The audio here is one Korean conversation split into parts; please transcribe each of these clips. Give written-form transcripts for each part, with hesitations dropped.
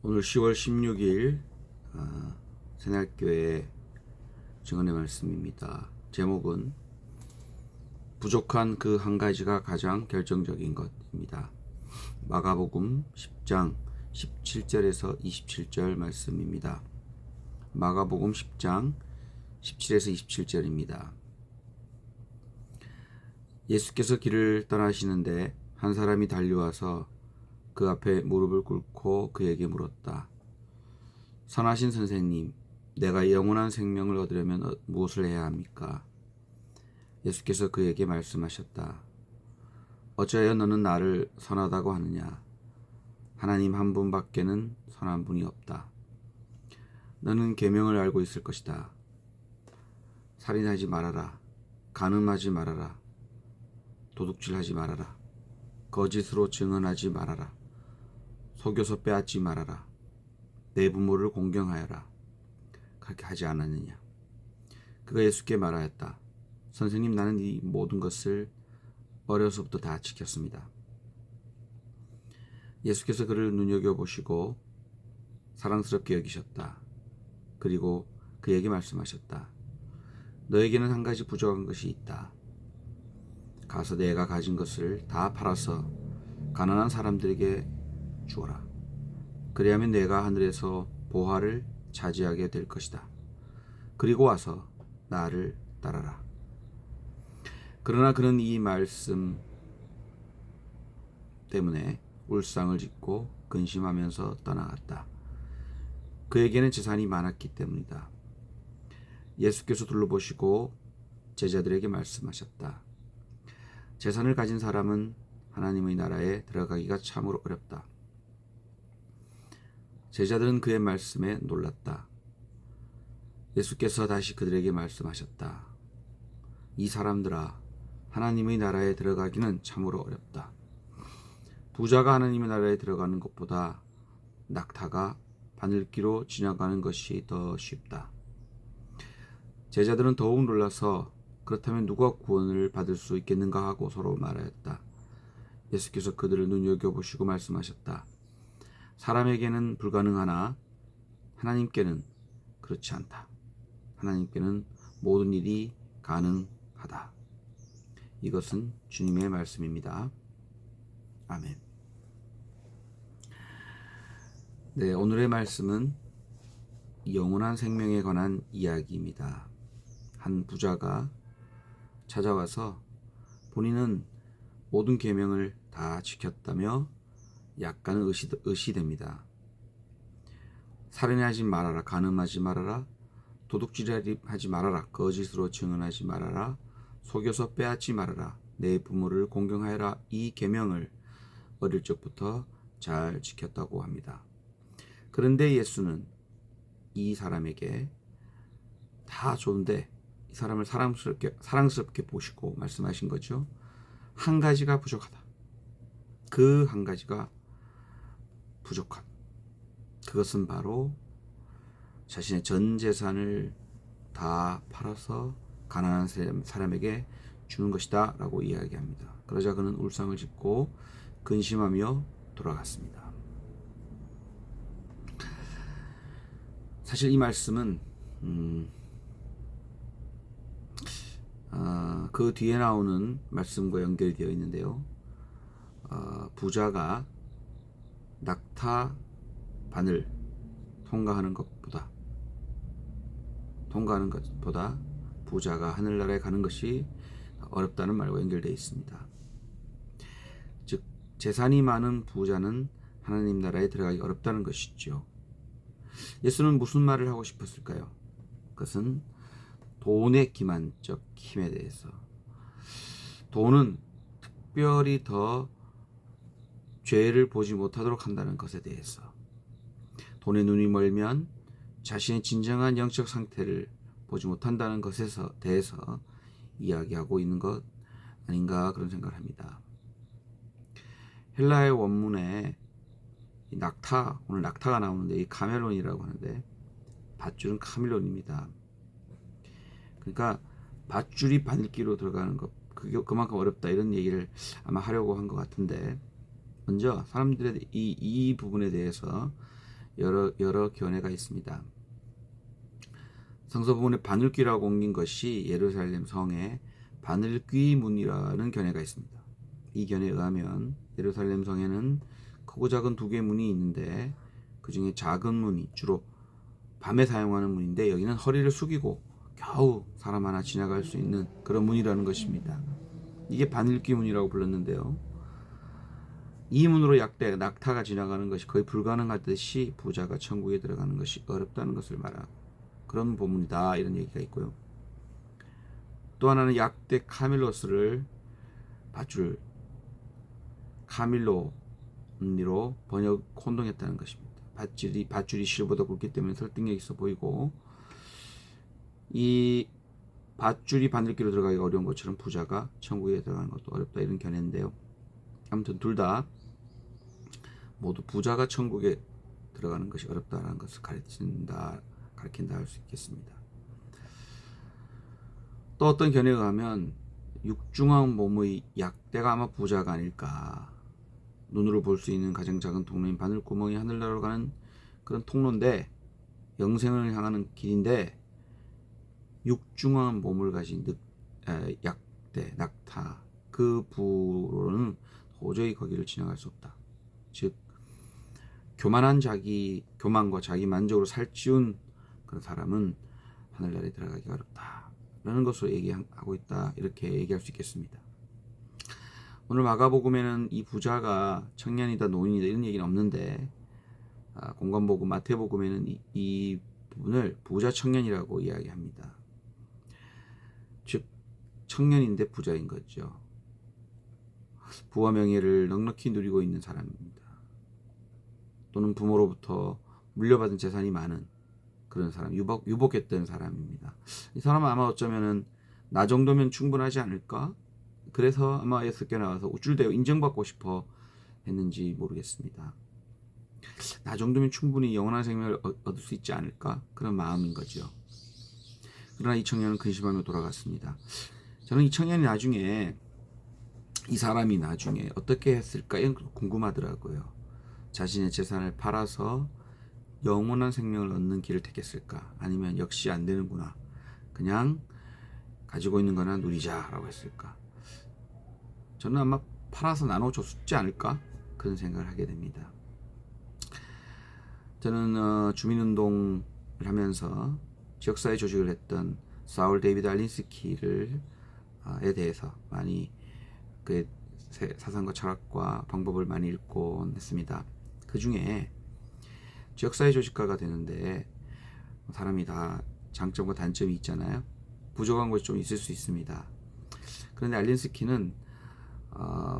오늘 10월 16일 새날교회 증언의 말씀입니다. 제목은 부족한 그 한 가지가 가장 결정적인 것입니다. 마가복음 10장 17절에서 27절 말씀입니다. 마가복음 10장 17에서 27절입니다. 예수께서 길을 떠나시는데 한 사람이 달려와서 그 앞에 무릎을 꿇고 그에게 물었다. 선하신 선생님, 내가 영원한 생명을 얻으려면 무엇을 해야 합니까? 예수께서 그에게 말씀하셨다. 어찌하여 너는 나를 선하다고 하느냐? 하나님 한 분밖에는 선한 분이 없다. 너는 계명을 알고 있을 것이다. 살인하지 말아라. 간음하지 말아라. 도둑질하지 말아라. 거짓으로 증언하지 말아라. 속여서 빼앗지 말아라. 내 부모를 공경하여라. 그렇게 하지 않았느냐? 그가 예수께 말하였다. 선생님, 나는 이 모든 것을 어려서부터 다 지켰습니다. 예수께서 그를 눈여겨보시고 사랑스럽게 여기셨다. 그리고 그에게 말씀하셨다. 너에게는 한 가지 부족한 것이 있다. 가서 내가 가진 것을 다 팔아서 가난한 사람들에게 주어라. 그리하면 내가 하늘에서 보화를 차지하게 될 것이다. 그리고 와서 나를 따라라. 그러나 그는 이 말씀 때문에 울상을 짓고 근심하면서 떠나갔다. 그에게는 재산이 많았기 때문이다. 예수께서 둘러보시고 제자들에게 말씀하셨다. 재산을 가진 사람은 하나님의 나라에 들어가기가 참으로 어렵다. 제자들은 그의 말씀에 놀랐다. 예수께서 다시 그들에게 말씀하셨다. 이 사람들아, 하나님의 나라에 들어가기는 참으로 어렵다. 부자가 하나님의 나라에 들어가는 것보다 낙타가 바늘기로 지나가는 것이 더 쉽다. 제자들은 더욱 놀라서 그렇다면 누가 구원을 받을 수 있겠는가 하고 서로 말하였다. 예수께서 그들을 눈여겨보시고 말씀하셨다. 사람에게는 불가능하나 하나님께는 그렇지 않다. 하나님께는 모든 일이 가능하다. 이것은 주님의 말씀입니다. 아멘. 네, 오늘의 말씀은 영원한 생명에 관한 이야기입니다. 한 부자가 찾아와서 본인은 모든 계명을 다 지켰다며 약간은 의시됩니다. 살인하지 말아라. 간음하지 말아라. 도둑질하지 말아라. 거짓으로 증언하지 말아라. 속여서 빼앗지 말아라. 내 부모를 공경하여라. 이 계명을 어릴 적부터 잘 지켰다고 합니다. 그런데 예수는 이 사람에게 다 좋은데 이 사람을 사랑스럽게 보시고 말씀하신 거죠. 한 가지가 부족하다. 그 한 가지가 부족한. 그것은 바로 자신의 전 재산을 다 팔아서 가난한 사람에게 주는 것이다 라고 이야기합니다. 그러자 그는 울상을 짓고 근심하며 돌아갔습니다. 사실 이 말씀은 그 뒤에 나오는 말씀과 연결되어 있는데요. 부자가 낙타 바늘 통과하는 것보다 부자가 하늘나라에 가는 것이 어렵다는 말과 연결되어 있습니다. 즉 재산이 많은 부자는 하나님 나라에 들어가기 어렵다는 것이죠. 예수는 무슨 말을 하고 싶었을까요? 그것은 돈의 기만적 힘에 대해서, 돈은 특별히 더 죄를 보지 못하도록 한다는 것에 대해서, 돈에 눈이 멀면 자신의 진정한 영적 상태를 보지 못한다는 것에 대해서 이야기하고 있는 것 아닌가 그런 생각을 합니다. 헬라의 원문에 낙타, 오늘 낙타가 나오는데 이 카멜론이라고 하는데 밧줄은 카멜론입니다. 그러니까 밧줄이 바늘기로 들어가는 것, 그게 그만큼 어렵다 이런 얘기를 아마 하려고 한 것 같은데, 먼저 사람들의 이 부분에 대해서 여러 견해가 있습니다. 성서 부분에 바늘귀라고 옮긴 것이 예루살렘 성에 바늘귀 문이라는 견해가 있습니다. 이 견해에 의하면 예루살렘 성에는 크고 작은 두 개의 문이 있는데 그 중에 작은 문이 주로 밤에 사용하는 문인데 여기는 허리를 숙이고 겨우 사람 하나 지나갈 수 있는 그런 문이라는 것입니다. 이게 바늘귀 문이라고 불렀는데요. 이 문으로 약대 낙타가 지나가는 것이 거의 불가능하듯이 부자가 천국에 들어가는 것이 어렵다는 것을 말하고 그런 본문이다 이런 얘기가 있고요. 또 하나는 약대 카밀로스를 밧줄 카밀로니로 번역 혼동했다는 것입니다. 밧줄이 실보다 굵기 때문에 설득력 있어 보이고 이 밧줄이 바늘귀로 들어가기 어려운 것처럼 부자가 천국에 들어가는 것도 어렵다 이런 견해인데요. 아무튼 둘 다 모두 부자가 천국에 들어가는 것이 어렵다는 것을 가르친다 할 수 있겠습니다. 또 어떤 견해에 의하면 육중한 몸의 약대가 아마 부자가 아닐까. 눈으로 볼 수 있는 가장 작은 통로인 바늘구멍이 하늘나라로 가는 그런 통로인데 영생을 향하는 길인데 육중한 몸을 가진 약대, 낙타 그 부로는 도저히 거기를 지나갈 수 없다. 즉 교만과 자기 만족으로 살찌운 그런 사람은 하늘나라에 들어가기가 어렵다라는 것으로 얘기하고 있다. 이렇게 얘기할 수 있겠습니다. 오늘 마가복음에는 이 부자가 청년이다 노인이다 이런 얘기는 없는데 공관복음 마태복음에는 이 부분을 부자 청년이라고 이야기합니다. 즉 청년인데 부자인 거죠. 부와 명예를 넉넉히 누리고 있는 사람입니다. 또는 부모로부터 물려받은 재산이 많은 그런 사람, 유복했던 사람입니다. 이 사람은 아마 어쩌면은 나 정도면 충분하지 않을까? 그래서 아마 예수께 나와서 우쭐대고 인정받고 싶어 했는지 모르겠습니다. 나 정도면 충분히 영원한 생명을 얻을 수 있지 않을까? 그런 마음인 거죠. 그러나 이 청년은 근심하며 돌아갔습니다. 저는 이 사람이 나중에 어떻게 했을까? 이런 거 궁금하더라고요. 자신의 재산을 팔아서 영원한 생명을 얻는 길을 택했을까? 아니면 역시 안 되는구나. 그냥 가지고 있는 거나 누리자라고 했을까? 저는 아마 팔아서 나눠줬지 않을까? 그런 생각을 하게 됩니다. 저는 주민운동을 하면서 지역사회 조직을 했던 사울 데이비드 알린스키를 에 대해서 많이 그의 사상과 철학과 방법을 많이 읽곤 했습니다. 그 중에 지역사회 조직가가 되는데 사람이 다 장점과 단점이 있잖아요. 부족한 것이 좀 있을 수 있습니다. 그런데 알린스키는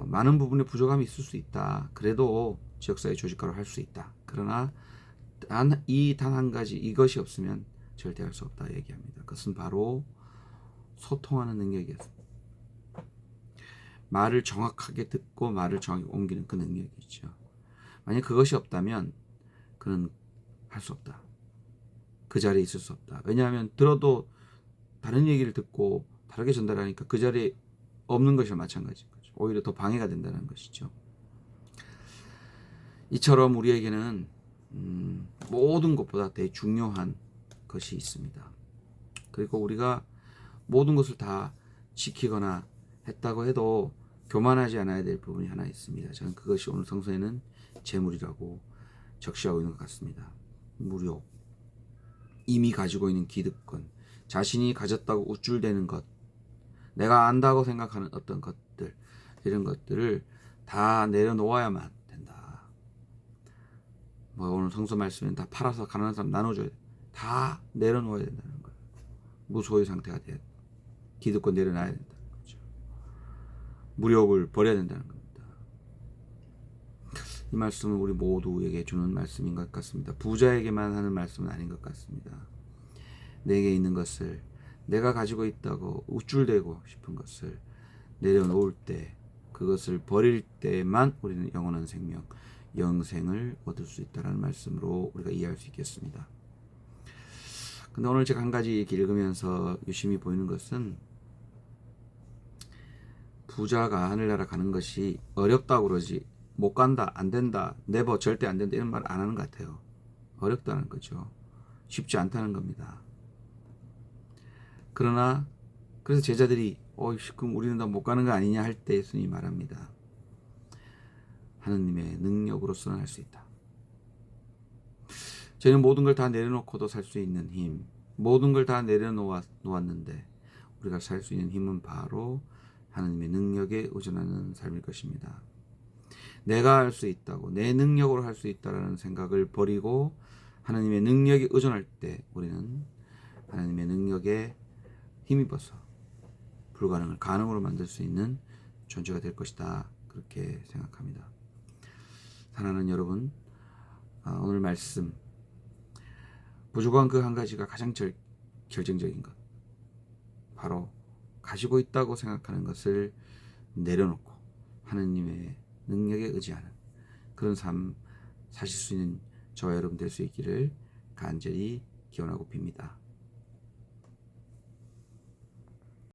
많은 부분에 부족함이 있을 수 있다. 그래도 지역사회 조직가로 할 수 있다. 그러나 단 한 가지 이것이 없으면 절대 할 수 없다 얘기합니다. 그것은 바로 소통하는 능력이었습니다. 말을 정확하게 듣고 말을 정확히 옮기는 그 능력이죠. 만약 그것이 없다면 그는 할 수 없다. 그 자리에 있을 수 없다. 왜냐하면 들어도 다른 얘기를 듣고 다르게 전달하니까 그 자리에 없는 것이랑 마찬가지인 거죠. 오히려 더 방해가 된다는 것이죠. 이처럼 우리에게는 모든 것보다 되게 중요한 것이 있습니다. 그리고 우리가 모든 것을 다 지키거나 했다고 해도 교만하지 않아야 될 부분이 하나 있습니다. 저는 그것이 오늘 성서에는 재물이라고 적시하고 있는 것 같습니다. 무료, 이미 가지고 있는 기득권, 자신이 가졌다고 우쭐대는 것, 내가 안다고 생각하는 어떤 것들, 이런 것들을 다 내려놓아야만 된다. 오늘 성서 말씀은 다 팔아서 가난한 사람 나눠줘야 돼. 다 내려놓아야 된다는 거예요. 무소유의 상태가 돼야 돼. 기득권 내려놔야 된다는 거죠. 무력을 버려야 된다는 겁니다. 이 말씀은 우리 모두에게 주는 말씀인 것 같습니다. 부자에게만 하는 말씀은 아닌 것 같습니다. 내게 있는 것을, 내가 가지고 있다고 우쭐대고 싶은 것을 내려놓을 때, 그것을 버릴 때만 우리는 영원한 생명, 영생을 얻을 수 있다는 말씀으로 우리가 이해할 수 있겠습니다. 근데 오늘 제가 한 가지 이렇게 읽으면서 유심히 보이는 것은 부자가 하늘나라 가는 것이 어렵다고 그러지 못 간다, 안 된다, 네버 절대 안 된다 이런 말 안 하는 것 같아요. 어렵다는 거죠. 쉽지 않다는 겁니다. 그러나 그래서 제자들이 그럼 우리는 다 못 가는 거 아니냐 할 때 예수님이 말합니다. 하느님의 능력으로서는 할 수 있다. 저희는 모든 걸 다 내려놓고도 살 수 있는 힘, 모든 걸 다 내려놓았는데 우리가 살 수 있는 힘은 바로 하느님의 능력에 의존하는 삶일 것입니다. 내가 할 수 있다고, 내 능력으로 할 수 있다라는 생각을 버리고 하나님의 능력에 의존할 때 우리는 하나님의 능력에 힘입어서 불가능을 가능으로 만들 수 있는 존재가 될 것이다. 그렇게 생각합니다. 사랑하는 여러분, 오늘 말씀 부족한 그 한 가지가 가장 결정적인 것, 바로 가지고 있다고 생각하는 것을 내려놓고 하느님의 능력에 의지하는 그런 삶 사실 수 있는 저와 여러분 될 수 있기를 간절히 기원하고 빕니다.